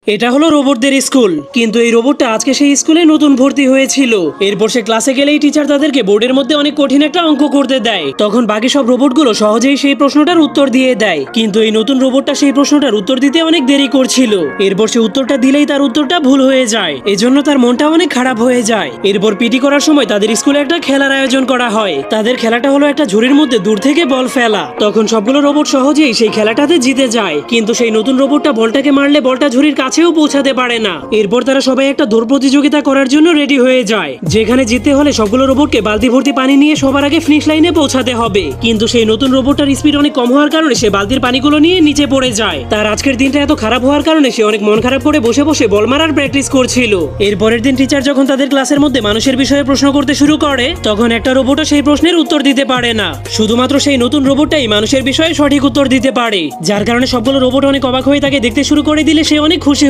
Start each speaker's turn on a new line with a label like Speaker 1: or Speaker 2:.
Speaker 1: এটা হলো রোবটদের স্কুল, কিন্তু এই রোবটটা আজকে সেই স্কুলে নতুন ভর্তি হয়েছিল। এরপর সে ক্লাসে গেলেই টিচার তাদেরকে বোর্ডের মধ্যে অনেক কঠিন একটা অঙ্ক করতে দেয়। তখন বাকি সব রোবটগুলো সহজেই সেই প্রশ্নটার উত্তর দিয়ে দেয়, কিন্তু এই নতুন রোবটটা সেই প্রশ্নটার উত্তর দিতে অনেক দেরি করছিল। এরপর সে উত্তরটা দিলেই তার উত্তরটা ভুল হয়ে যায়, এজন্য তার মনটা অনেক খারাপ হয়ে যায়। এরপর পিটি করার সময় তাদের স্কুলে একটা খেলার আয়োজন করা হয়। তাদের খেলাটা হলো একটা ঝুড়ির মধ্যে দূর থেকে বল ফেলা। তখন সবগুলো রোবট সহজেই সেই খেলাটাতে জিতে যায়, কিন্তু সেই নতুন রোবটটা বলটাকে মারলে বলটা ঝুড়ির কাছেও পৌঁছাতে পারে না। এরপর তারা সবাই একটা দৌড় প্রতিযোগিতা করার জন্য রেডি হয়ে যায়, যেখানে জিততে হলে সবগুলো রোবটকে বালতি ভর্তি পানি নিয়ে সবার আগে ফিনিশ লাইনে পৌঁছাতে হবে। কিন্তু সেই নতুন রোবটটার স্পিড অনেক কম হওয়ার কারণে সে বালতির পানিগুলো নিয়ে নিচে পড়ে যায়। তার আজকের দিনটা এত খারাপ হওয়ার কারণে সে অনেক মন খারাপ করে বসে বসে বল মারার প্র্যাকটিস করছিল। এরপরের দিন টিচার যখন তাদের ক্লাসের মধ্যে মানুষের বিষয়ে প্রশ্ন করতে শুরু করে, তখন একটা রোবটও সেই প্রশ্নের উত্তর দিতে পারে না। শুধুমাত্র সেই নতুন রোবটটাই মানুষের বিষয়ে সঠিক উত্তর দিতে পারে, যার কারণে সবগুলো রোবট অনেক অবাক হয়ে তাকে দেখতে শুরু করে দিলে সে অনেক খুশি